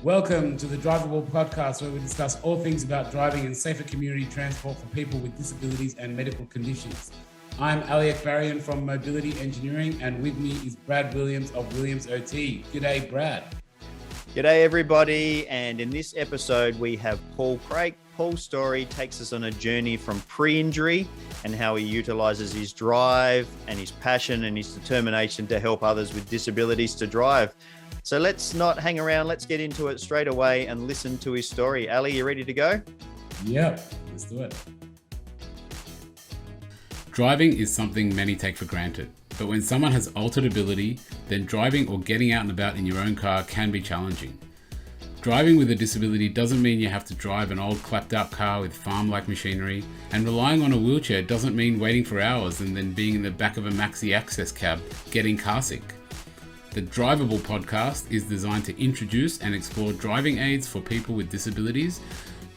Welcome to the Drivable Podcast, where we discuss all things about driving and safer community transport for people with disabilities and medical conditions. I'm Ali Akbarian from Mobility Engineering, and with me is Brad Williams of Williams OT. G'day, Brad. G'day, everybody. And in this episode, we have Paul Crake. Paul's story takes us on a journey from pre-injury and how he utilises his drive and his passion and his determination to help others with disabilities to drive. So let's not hang around. Let's get into it straight away and listen to his story. Ali, you ready to go? Yep, let's do it. Driving is something many take for granted, but when someone has altered ability, then driving or getting out and about in your own car can be challenging. Driving with a disability doesn't mean you have to drive an old clapped out car with farm-like machinery, and relying on a wheelchair doesn't mean waiting for hours and then being in the back of a maxi access cab getting car sick. The Drivable Podcast is designed to introduce and explore driving aids for people with disabilities,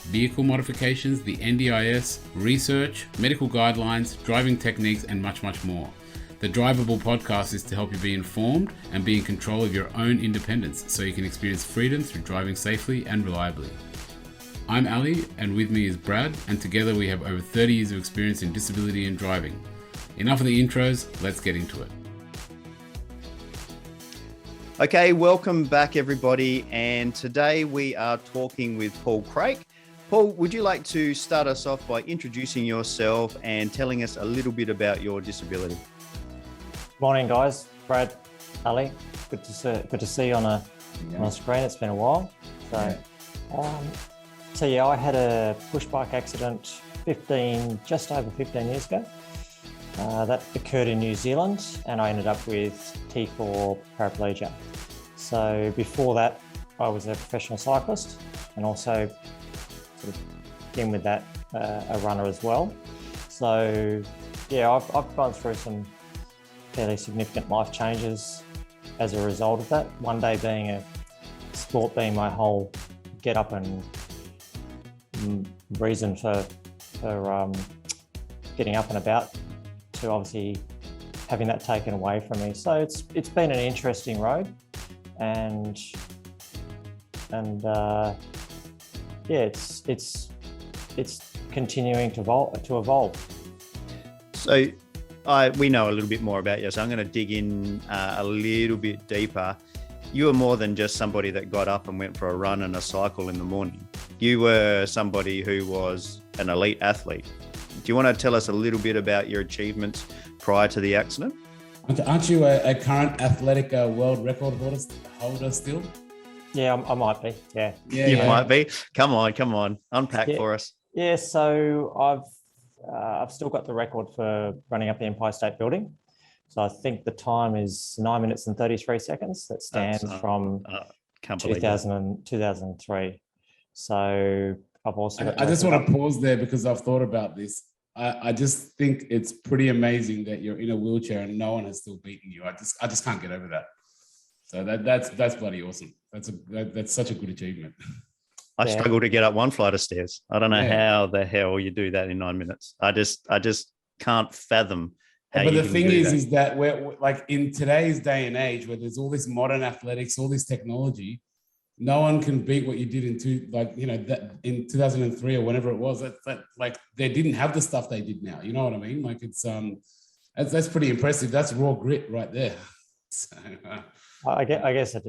vehicle modifications, the NDIS, research, medical guidelines, driving techniques, and much, much more. The Drivable Podcast is to help you be informed and be in control of your own independence so you can experience freedom through driving safely and reliably. I'm Ali, and with me is Brad, and together we have over 30 years of experience in disability and driving. Enough of the intros, let's get into it. Okay, welcome back, everybody. And today we are talking with Paul Crake. Paul, would you like to start us off by introducing yourself and telling us a little bit about your disability? Morning, guys. Brad, Ali, good to see you on a screen. It's been a while. So I had a push bike accident just over 15 years ago. That occurred in New Zealand, and I ended up with T4 paraplegia. So before that, I was a professional cyclist, and also sort of in with that a runner as well. So yeah, I've gone through some fairly significant life changes as a result of that. One day being sport being my whole get up and reason for getting up and about, to obviously having that taken away from me. So it's been an interesting road, and it's continuing to evolve. So we know a little bit more about you, so I'm going to dig in a little bit deeper. You were more than just somebody that got up and went for a run and a cycle in the morning. You were somebody who was an elite athlete. Do you want to tell us a little bit about your achievements prior to the accident? Aren't you a current athletic world record holder still? Yeah, I might be. Yeah. You might be. Come on. Unpack for us. Yeah, so I've still got the record for running up the Empire State Building. So I think the time is 9 minutes and 33 seconds. That stands from 2003. So I've also... I just want to pause there because I've thought about this. I just think it's pretty amazing that you're in a wheelchair and no one has still beaten you. I just can't get over that. So that's bloody awesome. That's such a good achievement. I struggle to get up one flight of stairs. I don't know how the hell you do that in 9 minutes. I just can't fathom how you can do that. But the thing is that we're like in today's day and age where there's all this modern athletics, all this technology, no one can beat what you did in 2003 or whenever it was. That like they didn't have the stuff they did now. You know what I mean? Like it's that's pretty impressive. That's raw grit right there. So, I guess a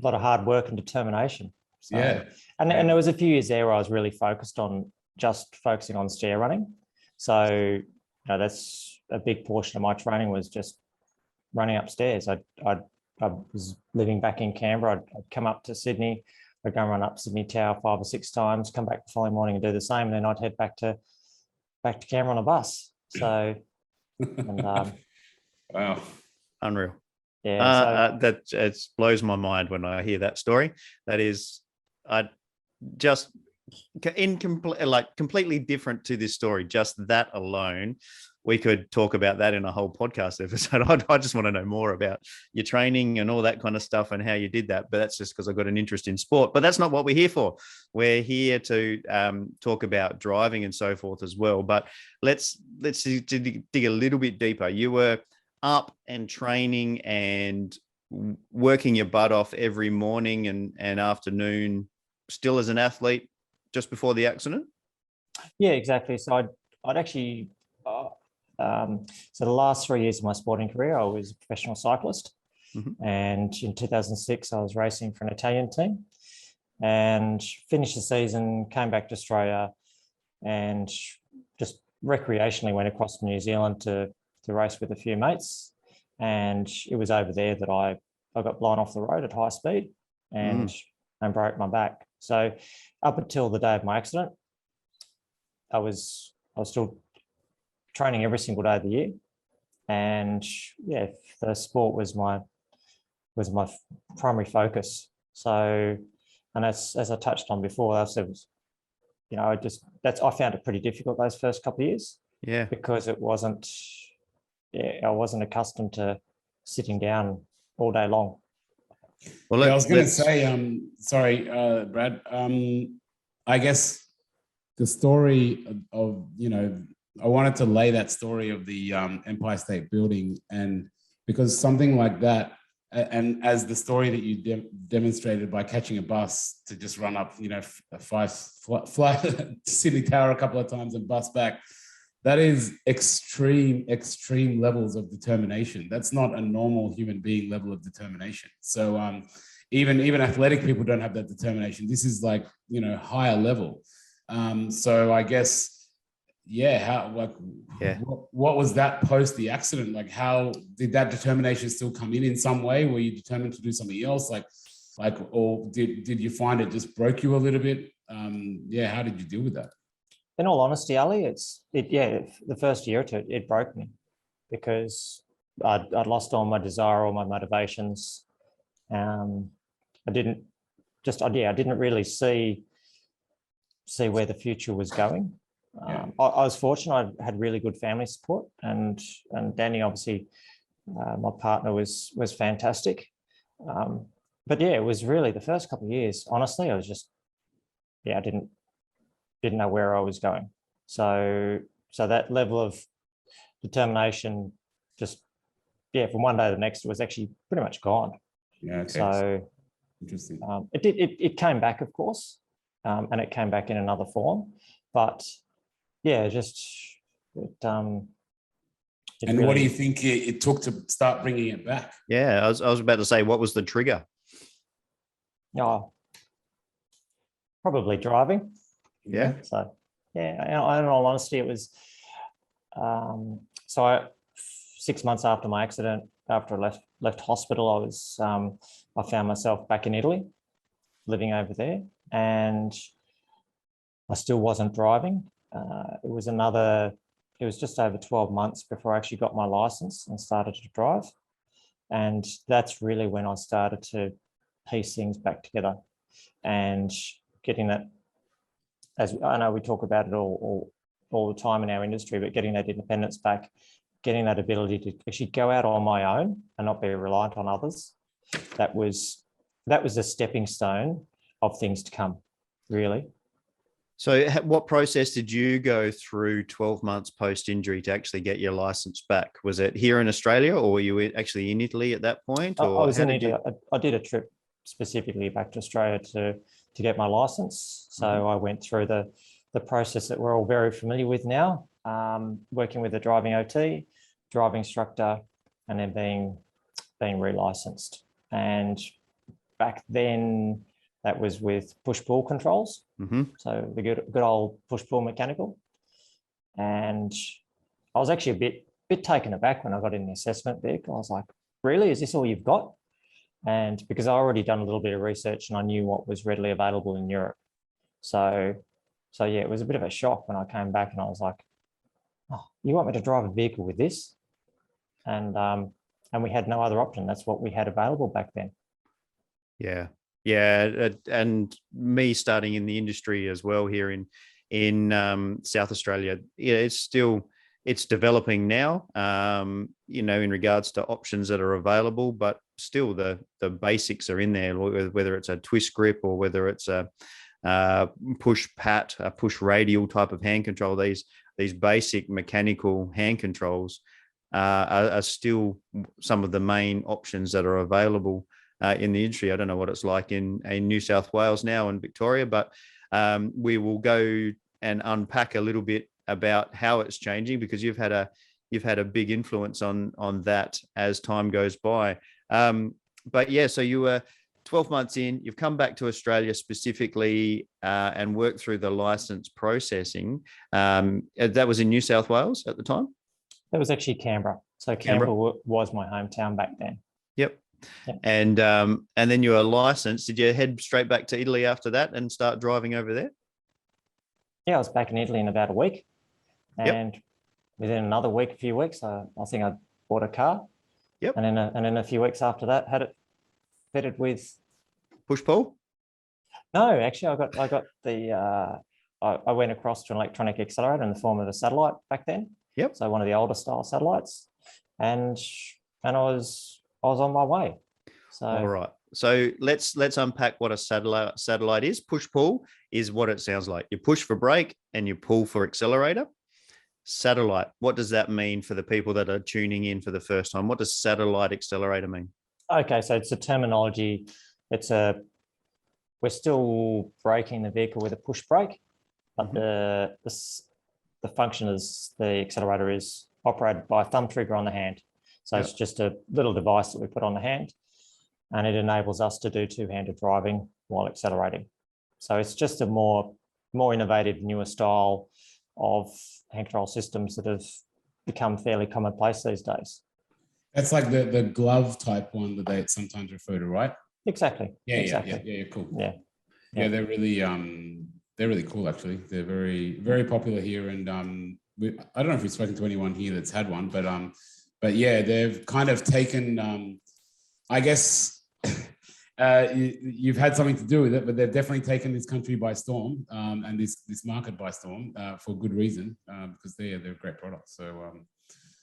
lot of hard work and determination. So, yeah. And there was a few years there where I was really focusing on stair running. So that's a big portion of my training was just running upstairs. I was living back in Canberra. I'd come up to Sydney. I'd go and run up Sydney Tower 5 or 6 times, come back the following morning and do the same. And then I'd head back to Canberra on a bus. So, wow. Unreal. Yeah. That it blows my mind when I hear that story. That is, completely different to this story. Just that alone, we could talk about that in a whole podcast episode. I just want to know more about your training and all that kind of stuff and how you did that. But that's just because I've got an interest in sport. But that's not what we're here for. We're here to talk about driving and so forth as well. But let's dig a little bit deeper. You were up and training and working your butt off every morning and afternoon, still as an athlete, just before the accident? Yeah, exactly. So I'd actually, so the last 3 years of my sporting career, I was a professional cyclist. Mm-hmm. And in 2006, I was racing for an Italian team and finished the season, came back to Australia and just recreationally went across to New Zealand to race with a few mates. And it was over there that I got blown off the road at high speed and broke my back. So up until the day of my accident, I was still training every single day of the year. And yeah, the sport was my primary focus. So, and as I touched on before, I said, I found it pretty difficult those first couple of years. Yeah. Because I wasn't accustomed to sitting down all day long. Well, I was going to say, sorry, Brad, I guess the story of, I wanted to lay that story of the Empire State Building, and because something like that, and as the story that you demonstrated by catching a bus to just run up, fly Sydney Tower a couple of times and bus back, that is extreme levels of determination. That's not a normal human being level of determination. So even athletic people don't have that determination. This is like, higher level. So I guess, what was that post the accident? Like, how did that determination still come in some way? Were you determined to do something else? Or did you find it just broke you a little bit? How did you deal with that? In all honesty, Ali, the first year or two, it broke me because I'd lost all my desire, all my motivations. I didn't really see where the future was going. I was fortunate. I had really good family support, and Danny, obviously, my partner, was fantastic. But yeah, it was really the first couple of years. Honestly, I was just, I didn't know where I was going. So that level of determination, just from one day to the next, it was actually pretty much gone. Yeah. Okay. So interesting. It came back, of course, and it came back in another form, but and really, what do you think it took to start bringing it back? Yeah, I was about to say, what was the trigger? Probably driving. Yeah. So in all honesty, it was. So 6 months after my accident, after I left hospital, I found myself back in Italy, living over there, and I still wasn't driving. It was just over 12 months before I actually got my license and started to drive. And that's really when I started to piece things back together and getting that, as I know we talk about it all the time in our industry, but getting that independence back, getting that ability to actually go out on my own and not be reliant on others. That was a stepping stone of things to come, really. So what process did you go through 12 months post-injury to actually get your license back? Was it here in Australia, or were you actually in Italy at that point? Or I was in Italy. I did a trip specifically back to Australia to get my license. So I went through the process that we're all very familiar with now, working with a driving OT, driving instructor, and then being relicensed. And back then, that was with push-pull controls. Mm-hmm. So the good old push-pull mechanical. And I was actually a bit taken aback when I got in the assessment there. I was like, really? Is this all you've got? And because I already done a little bit of research and I knew what was readily available in Europe. So it was a bit of a shock when I came back and I was like, oh, you want me to drive a vehicle with this? And we had no other option. That's what we had available back then. Yeah. Yeah, and me starting in the industry as well here in South Australia, it's developing now, in regards to options that are available, but still the basics are in there, whether it's a twist grip or whether it's a push pat, a push radial type of hand control. These basic mechanical hand controls are still some of the main options that are available in the industry. I don't know what it's like in New South Wales now and Victoria, but we will go and unpack a little bit about how it's changing, because you've had a big influence on that as time goes by. But yeah, so you were 12 months in, you've come back to Australia specifically and worked through the license processing. That was in New South Wales at the time? That was actually Canberra. So Canberra was my hometown back then. Yep. And then you were licensed. Did you head straight back to Italy after that and start driving over there? Yeah, I was back in Italy in about a week. And within another week, a few weeks, I think I bought a car. Yep. And then a few weeks after that, had it fitted with push-pull? No, actually, I got the I went across to an electronic accelerator in the form of a satellite back then. Yep. So one of the older style satellites, and I was on my way. So all right. So let's unpack what a satellite is. Push-pull is what it sounds like. You push for brake and you pull for accelerator. Satellite, what does that mean for the people that are tuning in for the first time? What does satellite accelerator mean? Okay, so it's a terminology. We're still braking the vehicle with a push brake, but the function is the accelerator is operated by a thumb trigger on the hand. So it's just a little device that we put on the hand, and it enables us to do two-handed driving while accelerating. So it's just a more innovative, newer style of hand control systems that have become fairly commonplace these days. That's like the glove type one that they sometimes refer to, right? Exactly. Yeah, exactly. Yeah, cool. Yeah, they're really cool actually. They're very, very popular here, and I don't know if we've spoken to anyone here that's had one, but yeah, they've kind of taken, I guess, you've had something to do with it, but they've definitely taken this country by storm, and this market by storm, for good reason, because they're great products. So,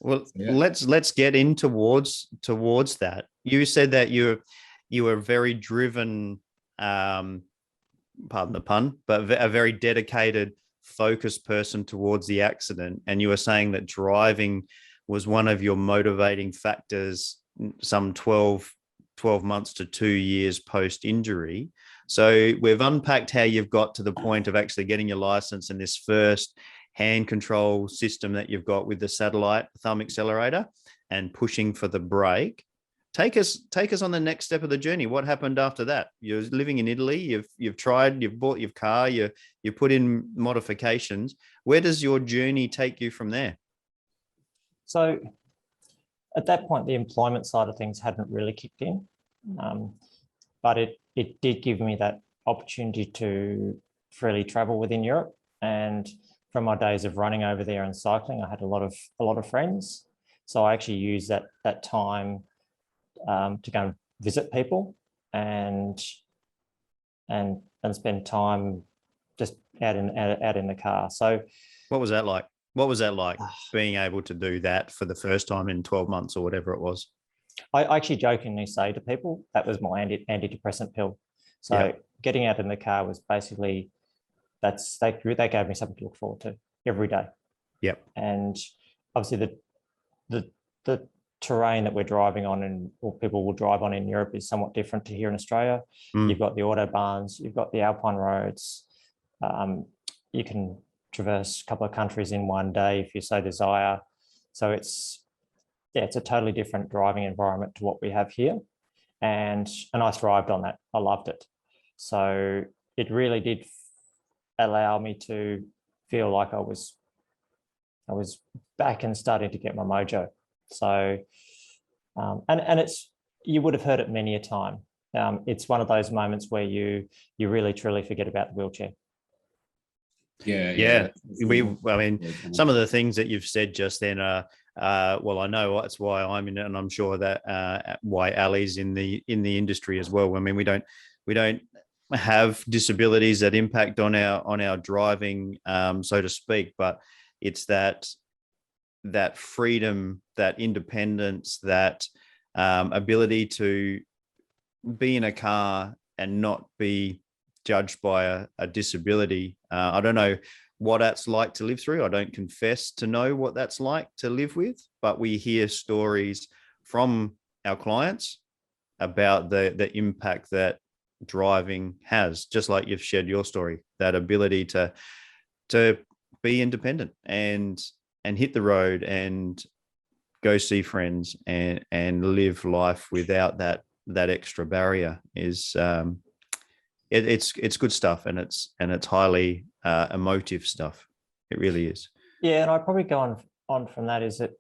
let's get in towards that. You said that you were very driven, pardon the pun, but a very dedicated, focused person towards the accident, and you were saying that driving was one of your motivating factors some 12 months to 2 years post-injury. So we've unpacked how you've got to the point of actually getting your license and this first hand control system that you've got with the satellite thumb accelerator and pushing for the brake. Take us on the next step of the journey. What happened after that? You're living in Italy. You've tried. You've bought your car. You put in modifications. Where does your journey take you from there? So at that point, the employment side of things hadn't really kicked in, but it did give me that opportunity to freely travel within Europe. And from my days of running over there and cycling, I had a lot of friends. So I actually used that time to go and visit people and spend time just out in the car. So what was that like? What was that like, being able to do that for the first time in 12 months or whatever it was? I actually jokingly say to people, that was my antidepressant pill. So getting out in the car was basically, they gave me something to look forward to every day. Yep. And obviously the terrain that we're driving on or people will drive on in Europe is somewhat different to here in Australia. You've got the autobahns, you've got the alpine roads. You can traverse a couple of countries in one day if you so desire. So it's a totally different driving environment to what we have here. And I thrived on that. I loved it. So it really did allow me to feel like I was back and starting to get my mojo. So, and it's, you would have heard it many a time. It's one of those moments where you really truly forget about the wheelchair. Yeah. I mean, some of the things that you've said just then are, well, I know that's why I'm in it, and I'm sure that why Ali's in the industry as well. I mean, we don't have disabilities that impact on our driving, so to speak, but it's that freedom, that independence, that ability to be in a car and not be judged by a disability. I don't know what that's like to live through. I don't confess to know what that's like to live with, but we hear stories from our clients about the impact that driving has, just like you've shared your story, that ability to be independent and hit the road and go see friends and live life without that extra barrier is it's good stuff, and it's highly emotive stuff. It really is. Yeah, and I'd probably go on from that is that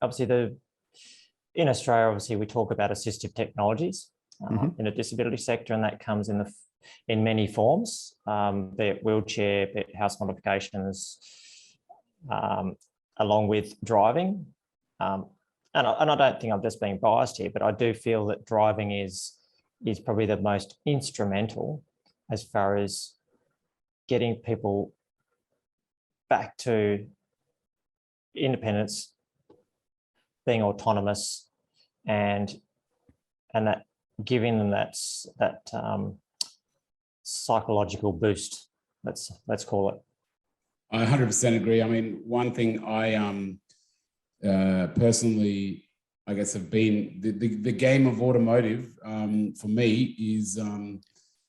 obviously in Australia, obviously we talk about assistive technologies in the disability sector, and that comes in many forms, be it wheelchair, be it house modifications, along with driving. And I don't think I'm just being biased here, but I do feel that driving is probably the most instrumental as far as getting people back to independence, being autonomous, and that giving them that psychological boost. Let's call it. I 100% agree. I mean, one thing I personally, I guess, have been the game of automotive for me is the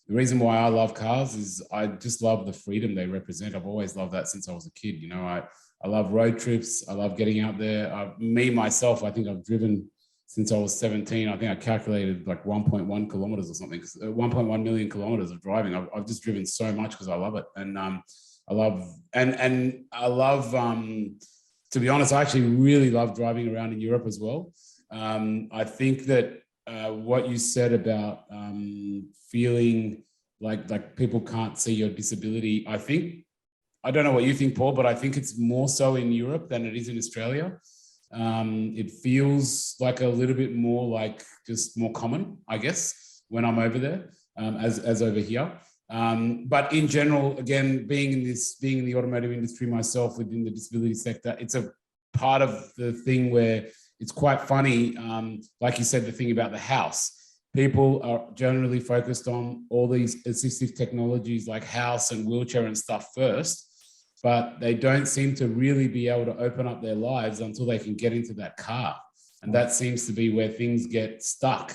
reason why I love cars is I just love the freedom they represent. I've always loved that since I was a kid. You know, I love road trips. I love getting out there. Myself, I think I've driven since I was 17. I think I calculated like 1.1 kilometers or something, 1.1 million kilometers of driving. I've just driven so much because I love it. And I love, to be honest, I actually really love driving around in Europe as well. I think that what you said about feeling like people can't see your disability, I don't know what you think, Paul, but I think it's more so in Europe than it is in Australia. It feels like a little bit more like just more common, I guess, when I'm over there as over here. But in general, again, being in the automotive industry myself within the disability sector, it's a part of the thing where it's quite funny. Like you said, the thing about the house, people are generally focused on all these assistive technologies like house and wheelchair and stuff first, but they don't seem to really be able to open up their lives until they can get into that car. And that seems to be where things get stuck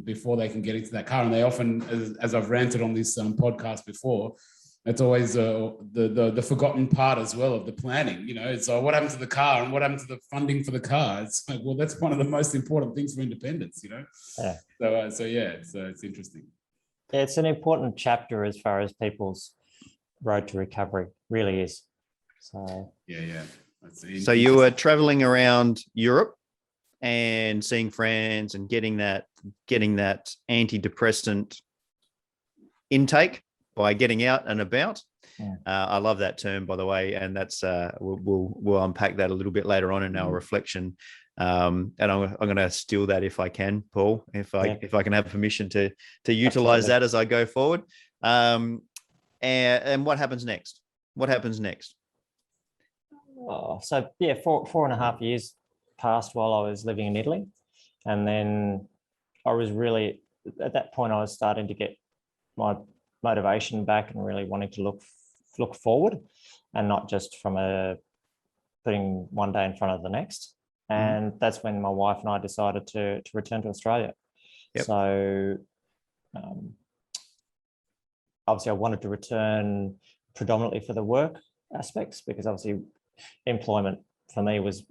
before they can get into that car. And they often, as I've ranted on this podcast before, it's always the forgotten part as well of the planning. You know, it's what happened to the car and what happened to the funding for the car. It's like, well, that's one of the most important things for independence, you know? Yeah. So it's interesting. Yeah, it's an important chapter as far as people's road to recovery really is. So yeah. So you were traveling around Europe and seeing friends and getting that antidepressant intake by getting out and about. Yeah. I love that term, by the way, and that's we'll unpack that a little bit later on in our reflection. And I'm going to steal that if I can, Paul, if I can have permission to utilize that as I go forward. And what happens next? So yeah, 4.5 years passed while I was living in Italy, and then I was really, at that point, I was starting to get my motivation back and really wanting to look forward, and not just from putting one day in front of the next. And that's when my wife and I decided to return to Australia. Yep. So obviously I wanted to return predominantly for the work aspects, because obviously employment for me was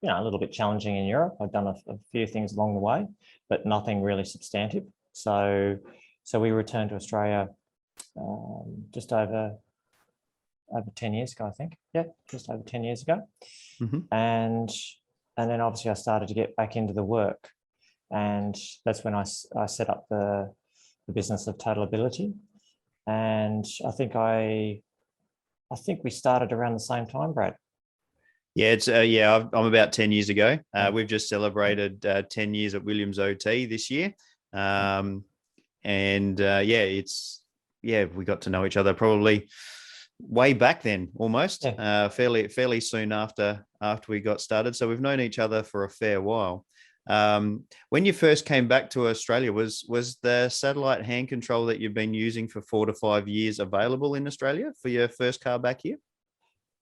a little bit challenging in Europe. I'd done a few things along the way, but nothing really substantive. So we returned to Australia just over 10 years ago, I think. Yeah, just over 10 years ago. Mm-hmm. And then obviously I started to get back into the work, and that's when I set up the business of Total Ability. And I think we started around the same time, Brad. Yeah, it's I'm about 10 years ago. We've just celebrated 10 years at Williams OT this year. We got to know each other probably way back then, almost fairly soon after we got started. So we've known each other for a fair while. When you first came back to Australia, was the satellite hand control that you've been using for 4 to 5 years available in Australia for your first car back here?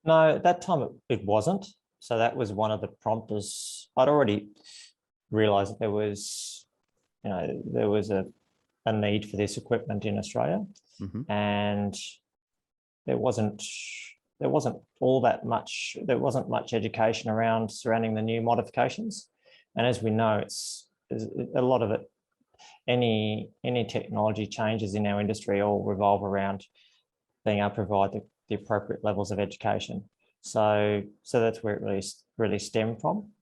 No, at that time it wasn't. So that was one of the prompters. I'd already realised that there was a need for this equipment in Australia, and there wasn't all that much. There wasn't much education surrounding the new modifications, and as we know, it's a lot of it. Any technology changes in our industry all revolve around being able to provide the appropriate levels of education. So that's where it really stemmed from.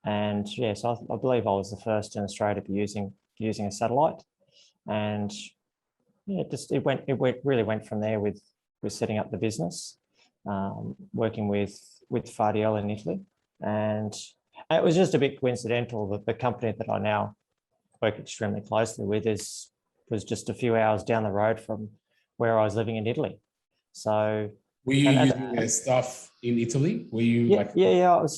And yes, I believe I was the first in Australia to be using a satellite. And yeah, it really went from there with setting up the business, working with Fardiel in Italy. And it was just a bit coincidental that the company that I now work extremely closely with was just a few hours down the road from where I was living in Italy. So were you using their stuff in Italy? Were you I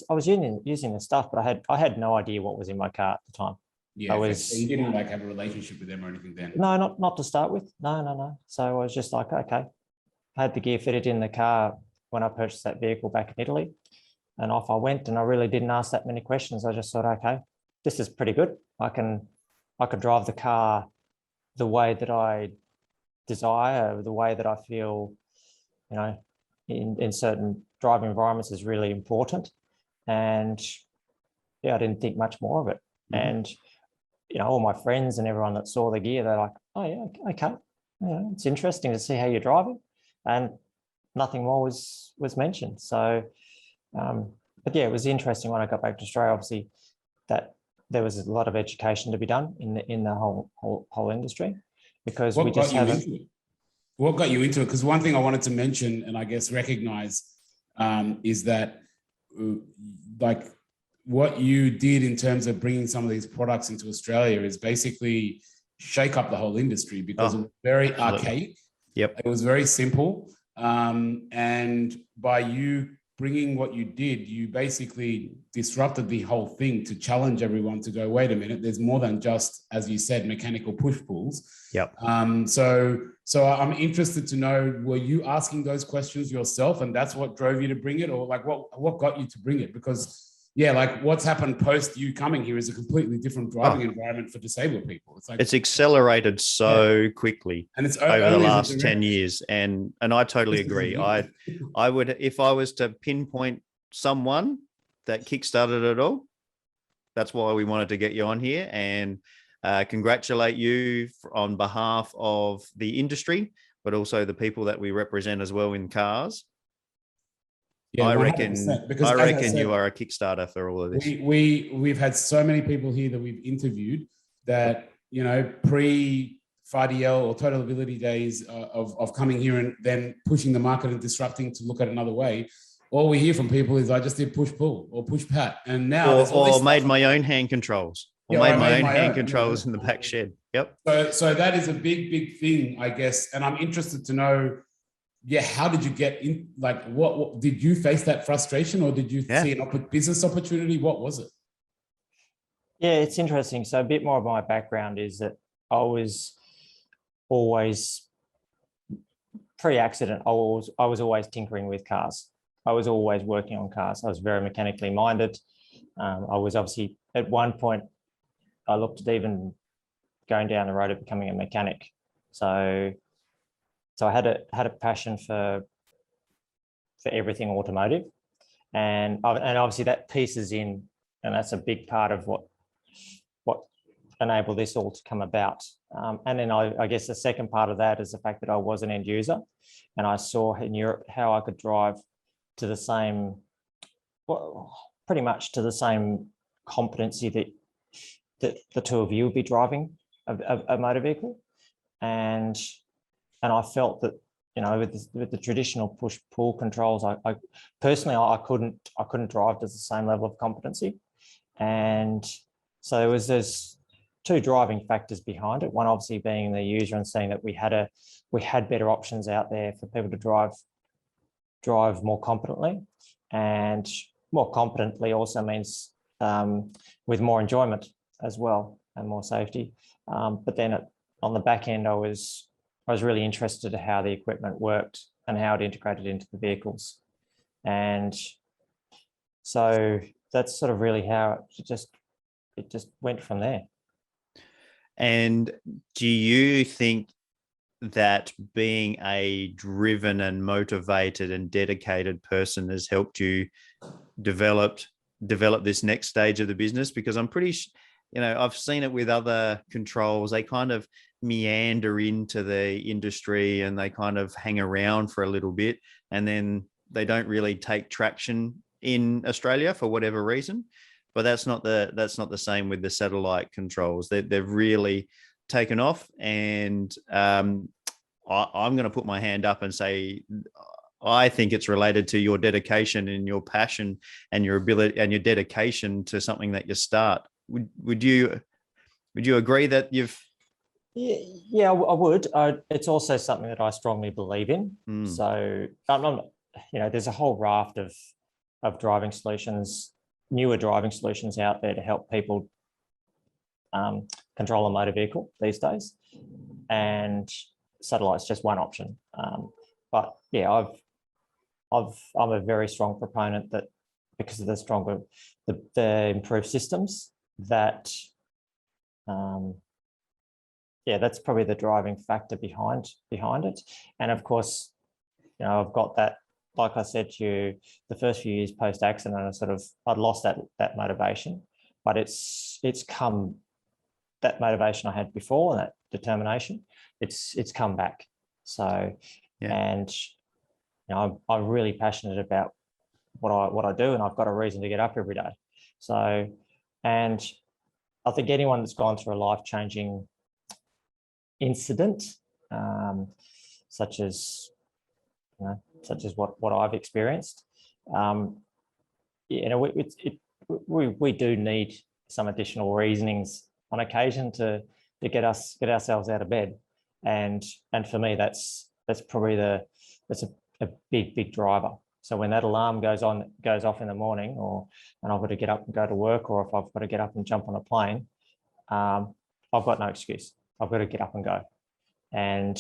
was using the stuff, but I had no idea what was in my car at the time. Yeah, so you didn't have a relationship with them or anything then? No, not to start with. No. So I was just like, okay. I had the gear fitted in the car when I purchased that vehicle back in Italy, and off I went. And I really didn't ask that many questions. I just thought, okay, this is pretty good. I could drive the car the way that I desire, the way that I feel, in certain driving environments is really important. And yeah, I didn't think much more of it. And all my friends and everyone that saw the gear, they're like, oh yeah, okay, it's interesting to see how you're driving, and nothing more was mentioned. So but yeah, it was interesting when I got back to Australia, obviously, that there was a lot of education to be done in the whole industry, because we just haven't. What got you into it? Because one thing I wanted to mention and I guess recognize is that like what you did in terms of bringing some of these products into Australia is basically shake up the whole industry, because it was very archaic. Yep. It was very simple. And by you bringing what you did, you basically disrupted the whole thing to challenge everyone to go, wait a minute, there's more than just, as you said, mechanical push-pulls. Yep. So I'm interested to know, were you asking those questions yourself and that's what drove you to bring it? Or like what got you to bring it? Because yeah, like what's happened post you coming here is a completely different driving environment for disabled people. It's like it's accelerated so quickly, and it's over the last 10 years. And I totally agree. I would, if I was to pinpoint someone that kickstarted it all, that's why we wanted to get you on here and congratulate you on behalf of the industry, but also the people that we represent as well in cars. Yeah, I reckon you are a Kickstarter for all of this. We've had so many people here that we've interviewed that, pre-Fardiel or Total Ability days of coming here and then pushing the market and disrupting to look at another way. All we hear from people is, I just did push-pull or push-pat. And now... Or made my own hand controls. Or made my own hand controls in the back shed. Yep. So that is a big thing, I guess. And I'm interested to know, how did you get in? Like, what did you face that frustration, or did you see an business opportunity? What was it? Yeah, it's interesting. So a bit more of my background is that I was always pre-accident. I was always tinkering with cars. I was always working on cars. I was very mechanically minded. I was obviously at one point I looked at even going down the road of becoming a mechanic. So I had a passion for everything automotive, and obviously that pieces in, and that's a big part of what enabled this all to come about. And then I guess the second part of that is the fact that I was an end user, and I saw in Europe how I could drive to the same, pretty much to the same competency that the two of you would be driving a motor vehicle, and I felt that, with the traditional push-pull controls, I personally couldn't drive to the same level of competency. And so there's two driving factors behind it. One obviously being the user and saying that we had better options out there for people to drive more competently, and more competently also means with more enjoyment as well and more safety. But then on the back end, I was really interested in how the equipment worked and how it integrated into the vehicles. And so that's sort of really how it just went from there. And do you think that being a driven and motivated and dedicated person has helped you develop this next stage of the business? Because I'm pretty, I've seen it with other controls. They kind of meander into the industry and they kind of hang around for a little bit, and then they don't really take traction in Australia for whatever reason. But that's not the same with the satellite controls. They've really taken off, and I'm going to put my hand up and say I think it's related to your dedication and your passion and your ability and your dedication to something that you start. Would you agree that you've? Yeah, I would. It's also something that I strongly believe in. So there's a whole raft of driving solutions, newer driving solutions out there to help people control a motor vehicle these days, and satellite's just one option. But yeah, I'm a very strong proponent that because of the improved systems that that's probably the driving factor behind it. And of course, I've got that. Like I said to you, the first few years post accident, I'd lost that motivation, but it's come, that motivation I had before, and that determination, it's come back. So, and I'm really passionate about what I do, and I've got a reason to get up every day. So, and I think anyone that's gone through a life-changing incident, such as what I've experienced, we do need some additional reasonings on occasion to get ourselves out of bed, and for me that's probably a big driver. So when that alarm goes off in the morning, and I've got to get up and go to work, or if I've got to get up and jump on a plane, I've got no excuse. I've got to get up and go, and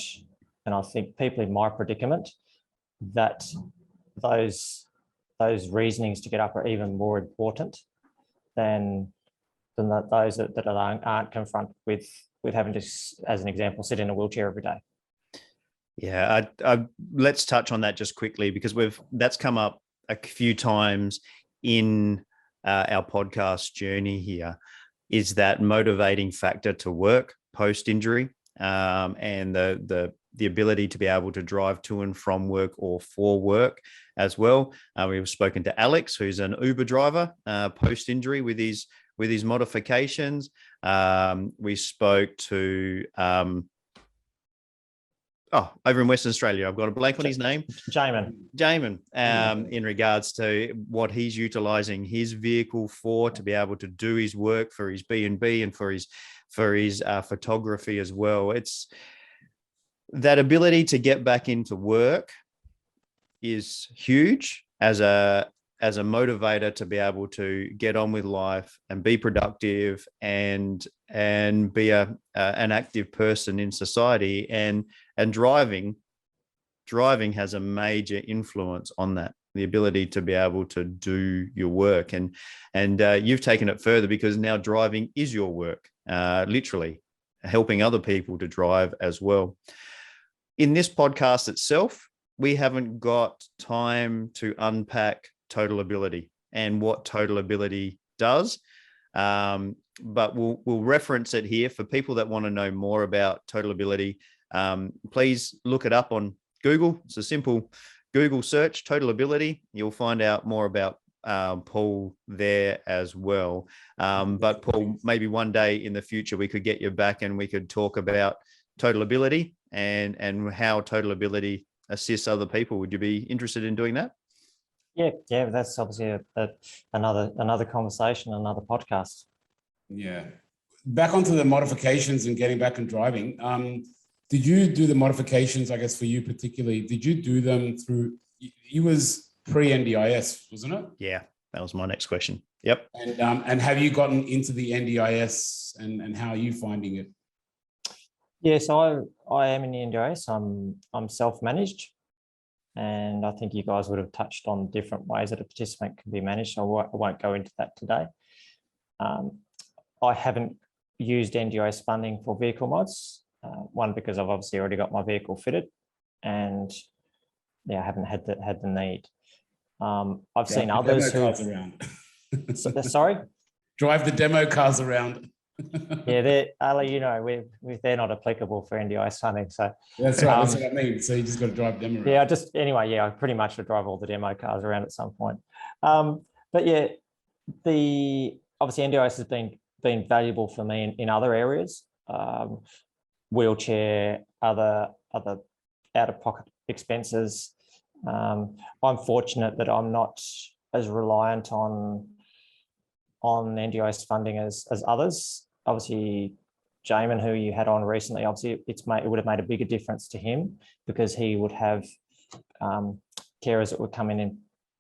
I think people in my predicament, that those reasonings to get up are even more important than those that aren't confronted with having to, as an example, sit in a wheelchair every day. Yeah, let's touch on that just quickly, because that's come up a few times in our podcast journey here, is that motivating factor to work post-injury, and the ability to be able to drive to and from work or for work as well. We've spoken to Alex, who's an Uber driver post-injury with his modifications. We spoke to over in Western Australia, I've got a blank on his name. Jamin, in regards to what he's utilising his vehicle for, to be able to do his work for his B&B and for his photography as well. It's that ability to get back into work is huge as a motivator to be able to get on with life and be productive and be an active person in society, and driving has a major influence on that, the ability to be able to do your work, and you've taken it further, because now driving is your work, literally helping other people to drive as well. In this podcast itself, we haven't got time to unpack total ability and what total ability does, but we'll reference it here for people that want to know more about total ability. Please look it up on Google. It's a simple Google search, total ability. You'll find out more about Paul there as well. But Paul, maybe one day in the future we could get you back and we could talk about total ability and how total ability assists other people. Would you be interested in doing that? Yeah, that's obviously another conversation, another podcast. Yeah. Back onto the modifications and getting back and driving. Did you do the modifications, I guess for you particularly, did you do them through, you was pre-NDIS, wasn't it? Yeah. That was my next question. Yep. And have you gotten into the NDIS and how are you finding it? Yeah, so I am in the NDIS. I'm self-managed, and I think you guys would have touched on different ways that a participant can be managed. So I won't go into that today. I haven't used NDIS funding for vehicle mods. One, because I've obviously already got my vehicle fitted, and I haven't had the need. I've seen others who around. Sorry, drive the demo cars around. Yeah, Ali, they're not applicable for NDIS funding. So that's right. That's what I mean. So you just got to drive them around. I pretty much would drive all the demo cars around at some point. But yeah, obviously NDIS has been valuable for me in other areas, wheelchair, other out-of-pocket expenses. I'm fortunate that I'm not as reliant on NDIS funding as others. Obviously, Jamin, who you had on recently, obviously it would have made a bigger difference to him because he would have carers that would come in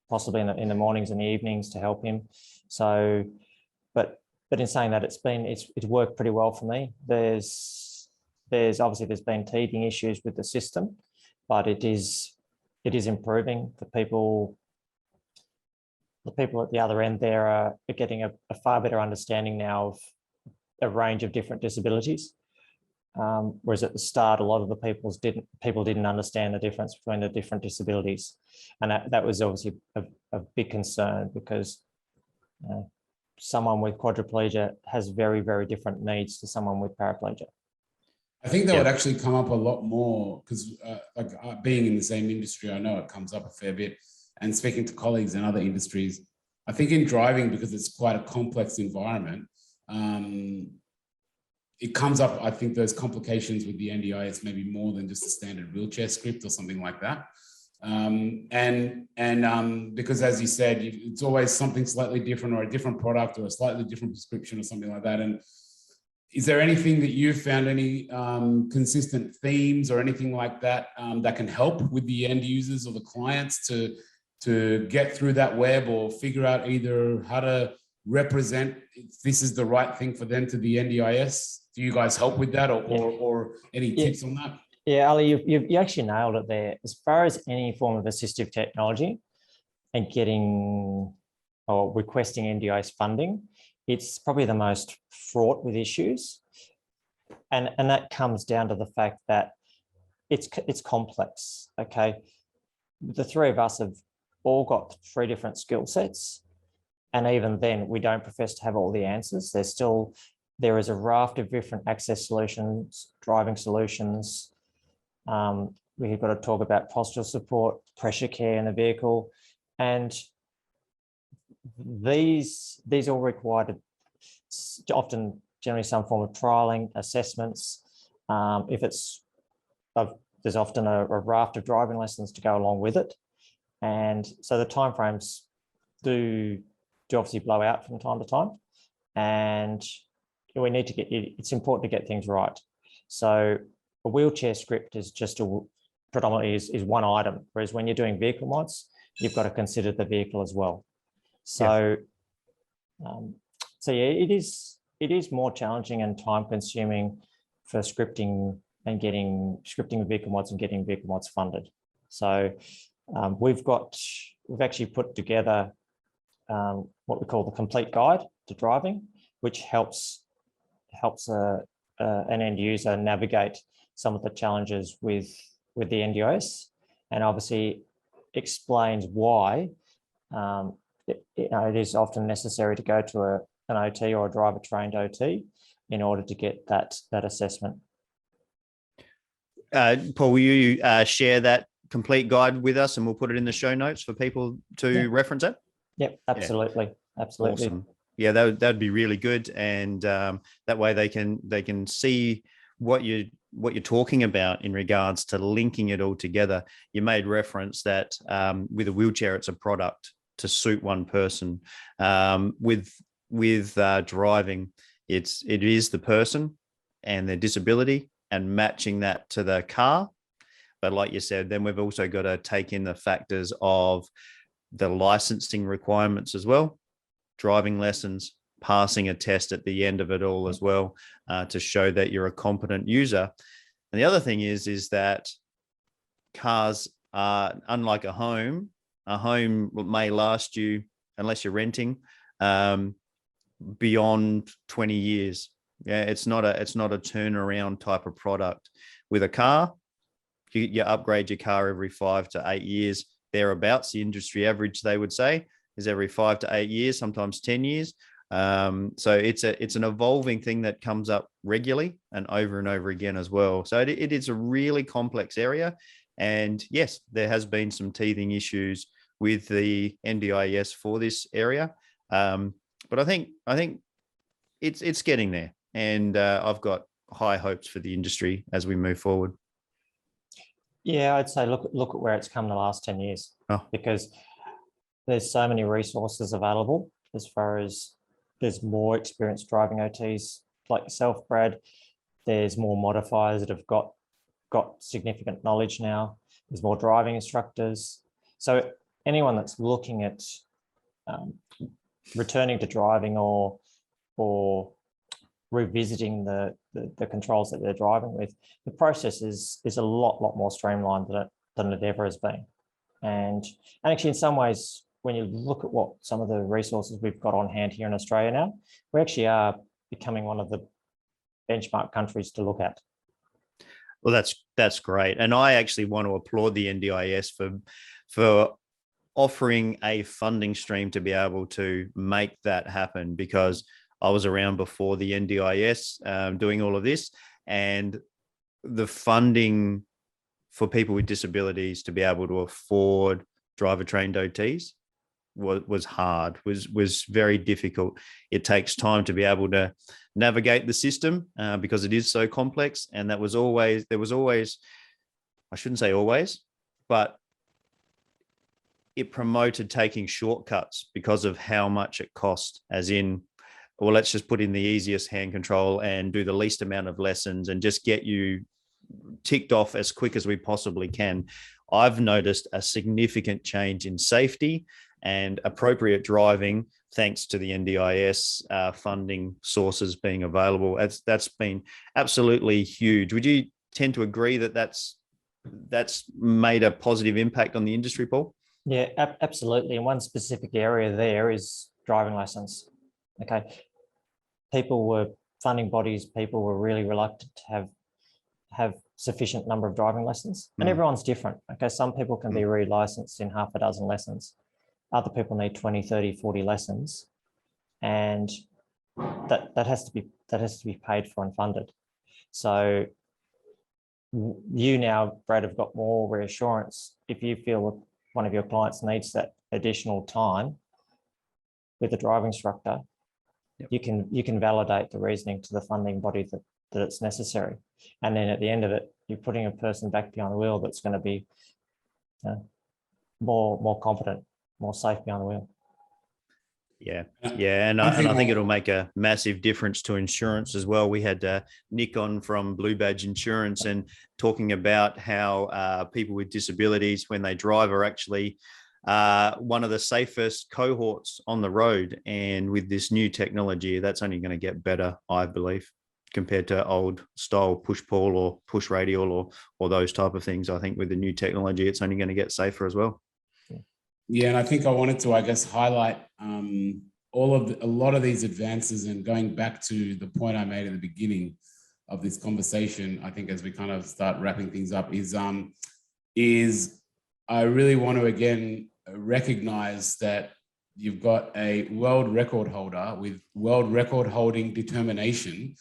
possibly in the mornings and the evenings to help him. So, but in saying that, it's worked pretty well for me. There's been teething issues with the system, but it is improving. The people at the other end there are getting a far better understanding now of a range of different disabilities. Whereas at the start, a lot of the people didn't understand the difference between the different disabilities. And that was obviously a big concern because someone with quadriplegia has very, very different needs to someone with paraplegia. I think that would actually come up a lot more because being in the same industry, I know it comes up a fair bit. And speaking to colleagues in other industries, I think in driving, because it's quite a complex environment, it comes up, I think those complications with the NDIS maybe more than just a standard wheelchair script or something like that. Because as you said, it's always something slightly different or a different product or a slightly different prescription or something like that. And is there anything that you've found, any consistent themes or anything like that that can help with the end users or the clients to get through that web or figure out either how to represent if this is the right thing for them to the NDIS? Do you guys help with that or any tips on that? Yeah, Ali, you actually nailed it there. As far as any form of assistive technology and getting or requesting NDIS funding, it's probably the most fraught with issues. And that comes down to the fact that it's complex, okay? The three of us have all got three different skill sets. And even then, we don't profess to have all the answers. There is a raft of different access solutions, driving solutions. We've got to talk about postural support, pressure care in the vehicle. And these all require often generally some form of trialing, assessments. There's often a raft of driving lessons to go along with it. And so the timeframes do obviously blow out from time to time. And we need to it's important to get things right. So a wheelchair script is just predominantly is one item, whereas when you're doing vehicle mods, you've got to consider the vehicle as well. So, it is more challenging and time consuming for scripting with vehicle mods and getting vehicle mods funded. So we've actually put together what we call the complete guide to driving, which helps an end user navigate some of the challenges with the NDIS, and obviously explains why it is often necessary to go to an OT or a driver trained OT in order to get that assessment. Paul, will you share that complete guide with us, and we'll put it in the show notes for people to reference it? Yep, absolutely. Yeah. Absolutely. Awesome. Yeah, that'd be really good, and that way they can see what you're talking about in regards to linking it all together. You made reference that with a wheelchair, it's a product to suit one person. With driving, it is the person and their disability and matching that to the car. But like you said, then we've also got to take in the factors of the licensing requirements as well, driving lessons, passing a test at the end of it all as well, to show that you're a competent user. And the other thing is that cars are unlike a home. A home may last you, unless you're renting, beyond 20 years. Yeah, it's not a turnaround type of product. With a car, you upgrade your car every 5 to 8 years, thereabouts. The industry average, they would say, is every 5 to 8 years, sometimes 10 years. So it's an evolving thing that comes up regularly and over again as well. So it is a really complex area. And yes, there has been some teething issues with the NDIS for this area. But I think it's getting there. And I've got high hopes for the industry as we move forward. Yeah, I'd say look at where it's come the last 10 years, because there's so many resources available as far as there's more experienced driving OTs like yourself, Brad. There's more modifiers that have got significant knowledge now. There's more driving instructors. So anyone that's looking at returning to driving or revisiting the controls that they're driving with, the process is a lot more streamlined than it ever has been. And actually, in some ways, when you look at what some of the resources we've got on hand here in Australia now, we actually are becoming one of the benchmark countries to look at. Well, that's great. And I actually want to applaud the NDIS for offering a funding stream to be able to make that happen, because I was around before the NDIS doing all of this, and the funding for people with disabilities to be able to afford driver trained OTs was hard, was very difficult. It takes time to be able to navigate the system because it is so complex. And there was always, I shouldn't say always, but it promoted taking shortcuts because of how much it cost, as in, well, let's just put in the easiest hand control and do the least amount of lessons and just get you ticked off as quick as we possibly can. I've noticed a significant change in safety and appropriate driving thanks to the NDIS funding sources being available. That's been absolutely huge. Would you tend to agree that that's made a positive impact on the industry, Paul? Yeah, absolutely. And one specific area there is driving license. Okay. Funding bodies, people were really reluctant to have sufficient number of driving lessons, and everyone's different. Okay. Some people can be re-licensed in half a dozen lessons. Other people need 20, 30, 40 lessons. And that has to be paid for and funded. So you now, Brad, have got more reassurance. If you feel one of your clients needs that additional time with a driving instructor, you can validate the reasoning to the funding body that it's necessary. And then at the end of it, you're putting a person back behind the wheel that's going to be more competent, more safe behind the wheel. Yeah. And I think it'll make a massive difference to insurance as well. We had Nick on from Blue Badge Insurance and talking about how people with disabilities, when they drive, are actually one of the safest cohorts on the road. And with this new technology, that's only going to get better, I believe, compared to old style push-pull or push radial or those type of things. I think with the new technology, it's only going to get safer as well. Yeah, and I think I wanted to, highlight a lot of these advances, and going back to the point I made at the beginning of this conversation, I think as we kind of start wrapping things up, is I really want to again recognize that you've got a world record holder with world record holding determination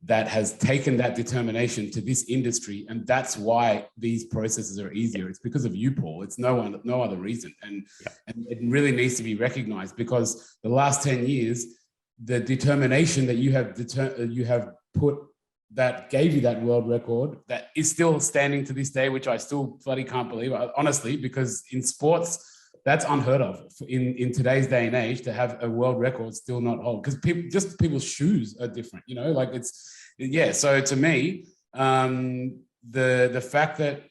that has taken that determination to this industry. And that's why these processes are easier. It's because of you, Paul. It's no other reason. And it really needs to be recognized, because the last 10 years, the determination that you have put that gave you that world record, that is still standing to this day, which I still bloody can't believe, honestly, because in sports, that's unheard of in today's day and age, to have a world record still not hold, because people's shoes are different, So to me, the fact that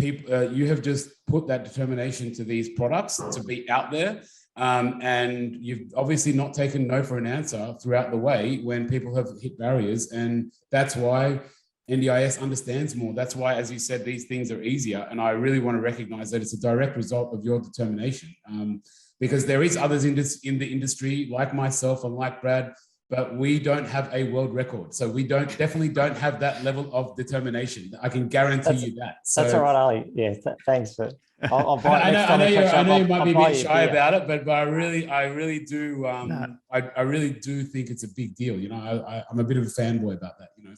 people, you have just put that determination to these products to be out there. And you've obviously not taken no for an answer throughout the way when people have hit barriers. And that's why NDIS understands more. That's why, as you said, these things are easier. And I really want to recognize that it's a direct result of your determination. Because there is others in the industry, like myself and like Brad, but we don't have a world record. So we definitely don't have that level of determination. I can guarantee you that. So, that's all right, Ali. Yeah, thanks. But I'll buy I know you might be a bit shy about it, but I really do. I really do think it's a big deal. You know, I'm a bit of a fanboy about that. You know,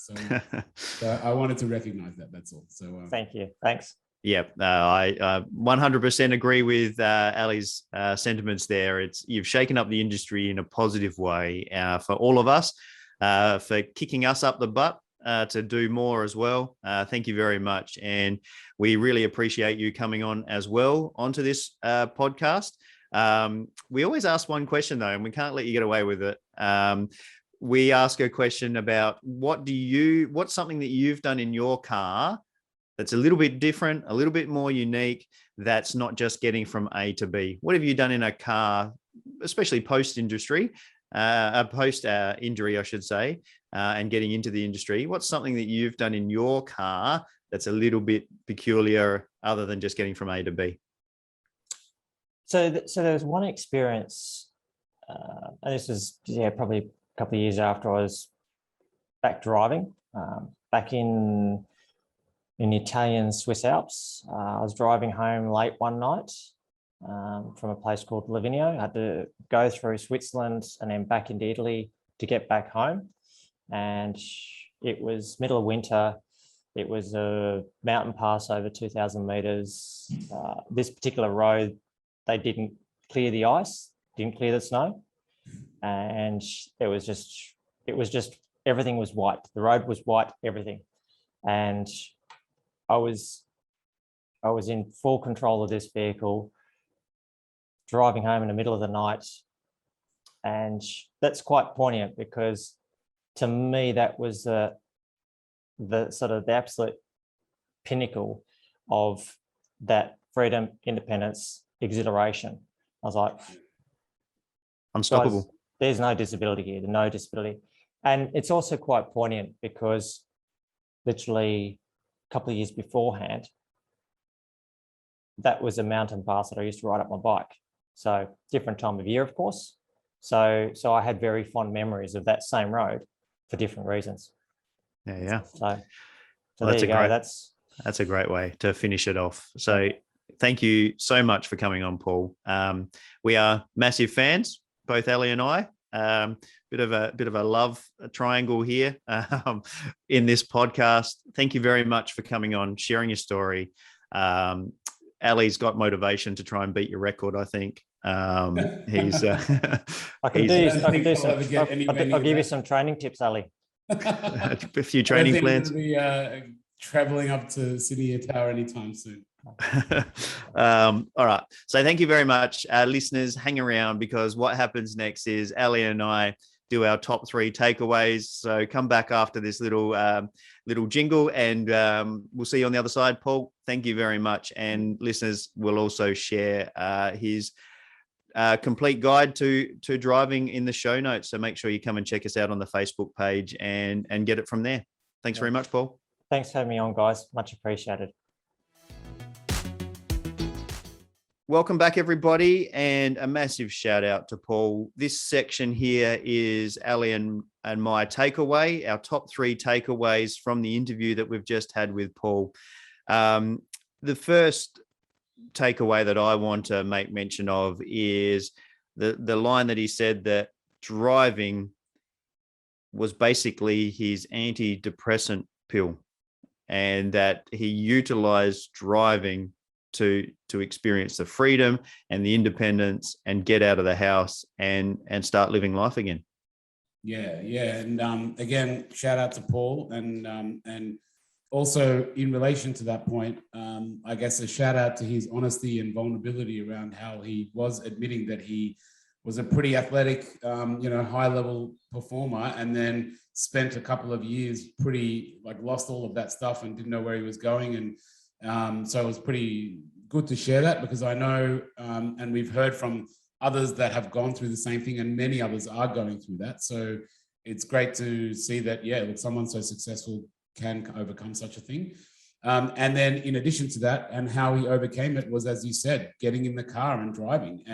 so I wanted to recognize that. That's all. So thank you. Thanks. Yeah, I 100% agree with Ali's sentiments there. You've shaken up the industry in a positive way for all of us, for kicking us up the butt to do more as well. Thank you very much. And we really appreciate you coming on as well onto this podcast. We always ask one question though, and we can't let you get away with it. We ask a question about what's something that you've done in your car that's a little bit different, a little bit more unique, that's not just getting from A to B. What have you done in a car, especially post-injury, I should say, and getting into the industry? What's something that you've done in your car that's a little bit peculiar other than just getting from A to B? So there was one experience, and this was probably a couple of years after I was back driving, back in the Italian Swiss Alps. I was driving home late one night from a place called Livigno. I had to go through Switzerland and then back into Italy to get back home. And it was middle of winter. It was a mountain pass over 2,000 meters. This particular road, they didn't clear the ice, didn't clear the snow. And it was just, everything was white. The road was white, everything. And I was in full control of this vehicle, driving home in the middle of the night. And that's quite poignant because to me, that was the sort of the absolute pinnacle of that freedom, independence, exhilaration. I was like, unstoppable. Guys, there's no disability here, no disability. And it's also quite poignant because literally couple of years beforehand, that was a mountain pass that I used to ride up my bike. So different time of year, of course. So I had very fond memories of that same road for different reasons. Yeah. So there you go. That's a great way to finish it off. So thank you so much for coming on, Paul. We are massive fans, both Ali and I. Bit of a love triangle here in this podcast. Thank you very much for coming on, sharing your story. Ali's got motivation to try and beat your record, I think. I'll give you some training tips, Ali. A few training plans. Be traveling up to Sydney Tower anytime soon. All right. So thank you very much, listeners. Hang around because what happens next is Ali and I do our top 3 takeaways. So come back after this little jingle, and we'll see you on the other side. Paul, thank you very much. And listeners will also share his complete guide to driving in the show notes. So make sure you come and check us out on the Facebook page and get it from there. Thanks very much, Paul. Thanks for having me on, guys. Much appreciated. Welcome back, everybody, and a massive shout out to Paul. This section here is Ali and my takeaway, our top 3 takeaways from the interview that we've just had with Paul. The first takeaway that I want to make mention of is the line that he said that driving was basically his antidepressant pill, and that he utilized driving to experience the freedom and the independence and get out of the house and start living life again. Yeah. And again, shout out to Paul. And also in relation to that point, I guess a shout out to his honesty and vulnerability around how he was admitting that he was a pretty athletic, high level performer, and then spent a couple of years lost all of that stuff and didn't know where he was going. So it was pretty good to share that, because I know, and we've heard from others that have gone through the same thing, and many others are going through that. So it's great to see that, look, someone so successful can overcome such a thing. And then in addition to that, and how he overcame it was, as you said, getting in the car and driving.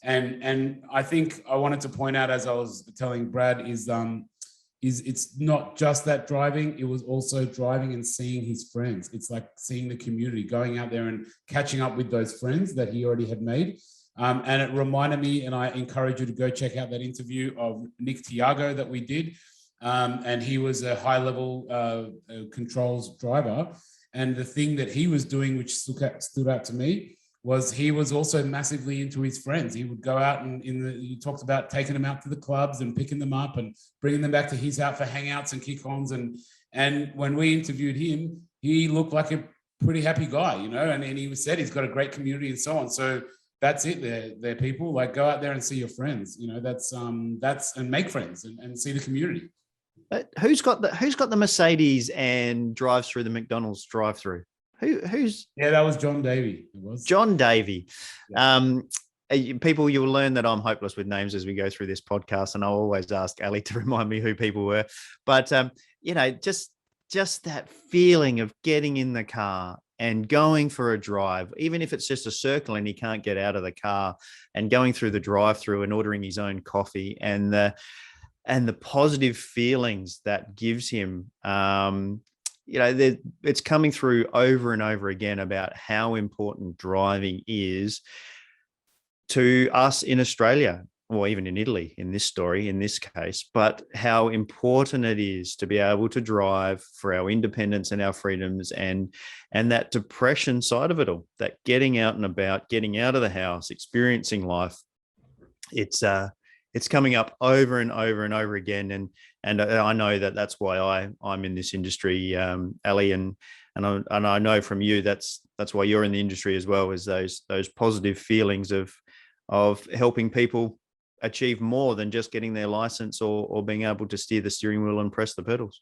And I think I wanted to point out, as I was telling Brad, is it's not just that driving, it was also driving and seeing his friends. It's like seeing the community, going out there and catching up with those friends that he already had made. And it reminded me, and I encourage you to go check out that interview of Nick Tiago that we did. And he was a high-level controls driver. And the thing that he was doing, which stood out to me, was he was also massively into his friends. He would go out and you talked about taking them out to the clubs and picking them up and bringing them back to his house for hangouts and kick-ons. And when we interviewed him, he looked like a pretty happy guy, and he said he's got a great community and so on. So that's it. They're people, like, go out there and see your friends, that's and make friends and see the community. Who's got the Mercedes and drives through the McDonald's drive-through? Who's? Yeah, that was John Davey. It was John Davey. Yeah. People, you will learn that I'm hopeless with names as we go through this podcast, and I'll always ask Ali to remind me who people were. But just that feeling of getting in the car and going for a drive, even if it's just a circle and he can't get out of the car, and going through the drive-through and ordering his own coffee, and the positive feelings that gives him. It's coming through over and over again about how important driving is to us in Australia, or even in Italy in this story, in this case, but how important it is to be able to drive for our independence and our freedoms, and that depression side of it all, that getting out and about, getting out of the house, experiencing life. It's coming up over and over and over again. And I know that's why I'm in this industry, Ali, and I know from you that's why you're in the industry as well, is those positive feelings of helping people achieve more than just getting their license or being able to steer the steering wheel and press the pedals.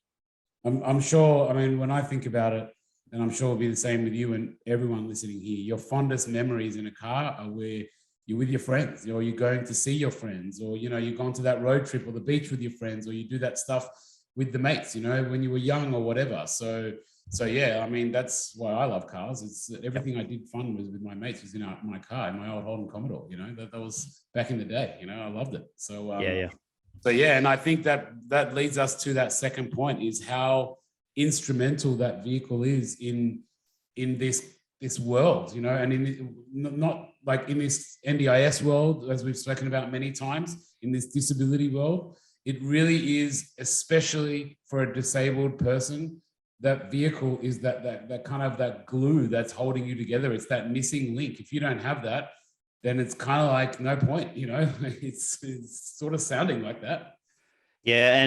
I'm sure, when I think about it, and I'm sure it'll be the same with you and everyone listening here, your fondest memories in a car are where you're with your friends, or you're going to see your friends, or, you've gone to that road trip or the beach with your friends, or you do that stuff with the mates, when you were young or whatever. So yeah, that's why I love cars. It's everything I did fun was with my mates, was in my car, in my old Holden Commodore, that was back in the day, I loved it. So, So yeah, and I think that leads us to that second point, is how instrumental that vehicle is in this world, and not like in this NDIS world, as we've spoken about many times, in this disability world, it really is, especially for a disabled person, that vehicle is that kind of that glue that's holding you together. It's that missing link. If you don't have that, then it's kind of like no point, it's sort of sounding like that. Yeah.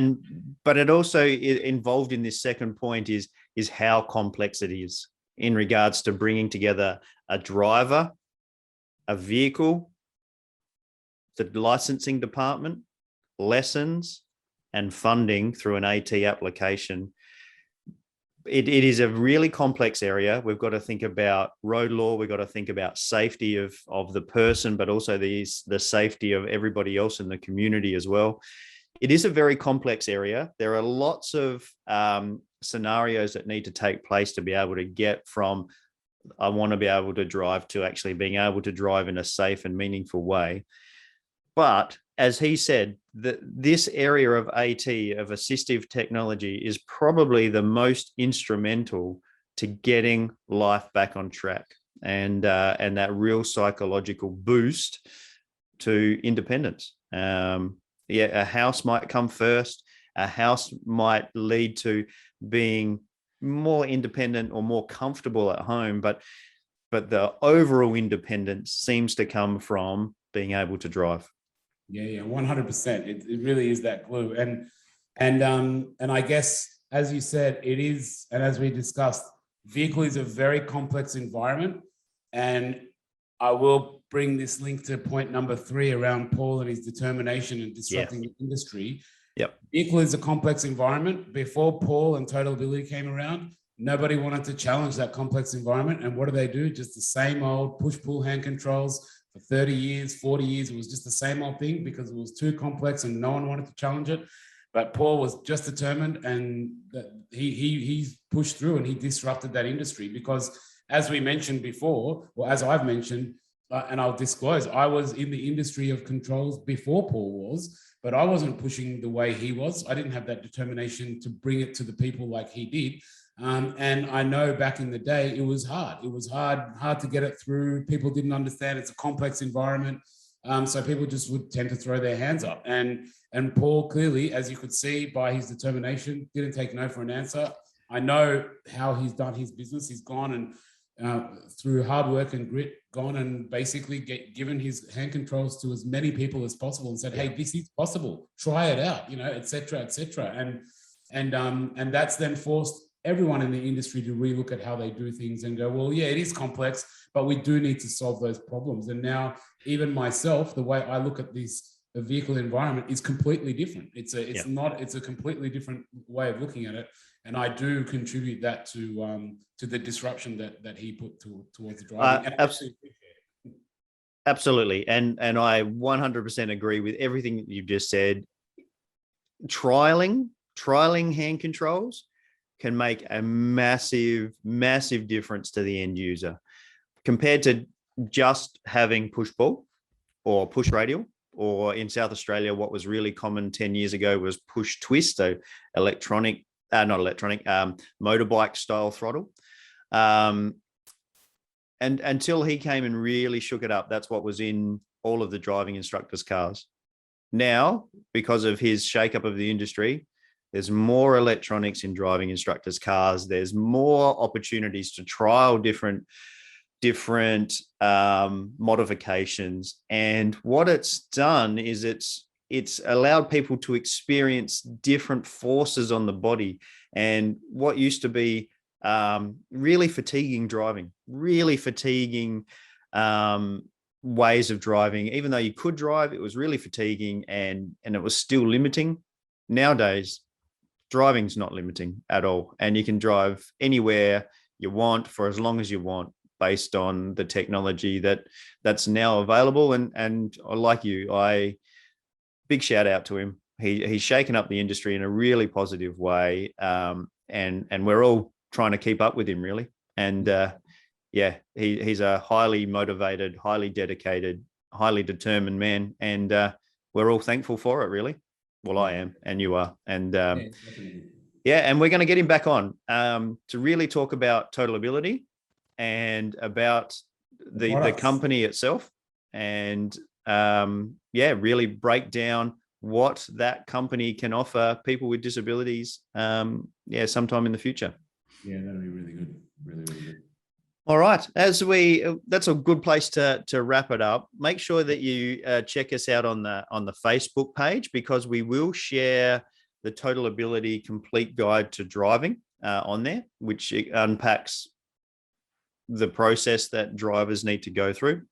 But it also involved in this second point is how complex it is in regards to bringing together a driver, a vehicle, the licensing department, lessons, and funding through an AT application. It is a really complex area. We've got to think about road law. We've got to think about safety of the person, but also the safety of everybody else in the community as well. It is a very complex area. There are lots of scenarios that need to take place to be able to get from I want to be able to drive to actually being able to drive in a safe and meaningful way. But as he said, this area of AT, of assistive technology, is probably the most instrumental to getting life back on track, and that real psychological boost to independence. A house might come first. A house might lead to being more independent or more comfortable at home, but the overall independence seems to come from being able to drive. Yeah, 100%. It really is that glue, and I guess, as you said, it is, and as we discussed, vehicle is a very complex environment, and I will bring this link to point number 3 around Paul and his determination in disrupting the industry. Yep. Vehicle is a complex environment. Before Paul and Total Ability came around, Nobody wanted to challenge that complex environment. And what do? Just the same old push-pull hand controls for 30 years, 40 years. It was just the same old thing because it was too complex and no one wanted to challenge it. But Paul was just determined, and he pushed through and he disrupted that industry because, as we mentioned before, or as I've mentioned, and I'll disclose, I was in the industry of controls before Paul was, but I wasn't pushing the way he was. I didn't have that determination to bring it to the people like he did. And I know back in the day, it was hard. It was hard to get it through. People didn't understand. It's a complex environment. So people just would tend to throw their hands up. And Paul clearly, as you could see by his determination, didn't take no for an answer. I know how he's done his business. He's gone and through hard work and grit, gone and basically given his hand controls to as many people as possible and said, hey, this is possible. Try it out, et cetera, et cetera. And that's then forced everyone in the industry to relook at how they do things and go, well, yeah, it is complex, but we do need to solve those problems. And now even myself, the way I look at this vehicle environment is completely different. It's a completely different way of looking at it. And I do contribute that to the disruption that he put towards the driving. Absolutely. And I 100% agree with everything that you've just said. Trialing hand controls can make a massive, massive difference to the end user compared to just having push-pull or push radial, or in South Australia, what was really common 10 years ago was push twist, so motorbike style throttle. And until he came and really shook it up, that's what was in all of the driving instructors' cars. Now, because of his shake-up of the industry, there's more electronics in driving instructors' cars. There's more opportunities to trial different modifications. And what it's done is it's allowed people to experience different forces on the body. And what used to be really fatiguing driving, really fatiguing ways of driving, even though you could drive, it was really fatiguing and it was still limiting. Nowadays, driving's not limiting at all. And you can drive anywhere you want for as long as you want based on the technology that's now available. And like you, big shout out to him. He's shaken up the industry in a really positive way. And we're all trying to keep up with him, really. And he's a highly motivated, highly dedicated, highly determined man. And we're all thankful for it, really. Well, I am, and you are. And and we're going to get him back on to really talk about Total Ability and about the company itself, and really break down what that company can offer people with disabilities sometime in the future. Yeah, that'll be really good. Really, really good. All right. That's a good place to wrap it up. Make sure that you check us out on the Facebook page, because we will share the Total Ability Complete Guide to Driving on there, which unpacks the process that drivers need to go through,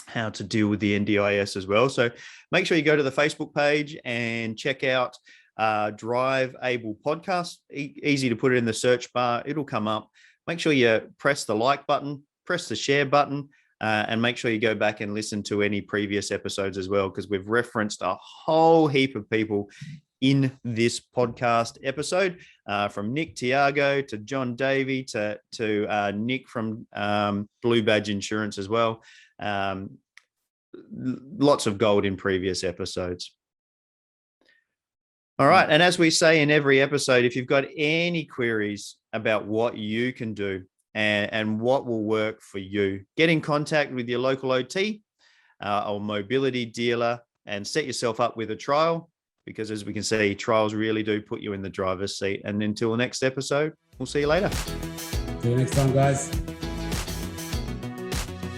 how to deal with the NDIS as well. So make sure you go to the Facebook page and check out Drivable Podcast. Easy to put it in the search bar. It'll come up. Make sure you press the like button, press the share button, and make sure you go back and listen to any previous episodes as well, because we've referenced a whole heap of people in this podcast episode, from Nick Tiago to John Davey to Nick from Blue Badge Insurance as well. Lots of gold in previous episodes. All right. And as we say in every episode, if you've got any queries about what you can do and what will work for you, get in contact with your local OT or mobility dealer and set yourself up with a trial, because as we can see, trials really do put you in the driver's seat. And until the next episode, we'll see you later. See you next time, guys.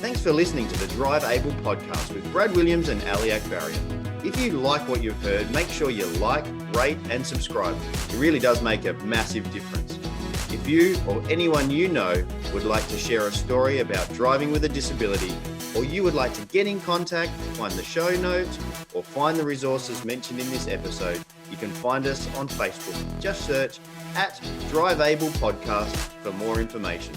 Thanks for listening to the Drivable Podcast with Brad Williams and Ali Akbarian. If you like what you've heard, make sure you like, rate, and subscribe. It really does make a massive difference. If you or anyone you know would like to share a story about driving with a disability, or you would like to get in contact, find the show notes, or find the resources mentioned in this episode, you can find us on Facebook. Just search at Drivable Podcast for more information.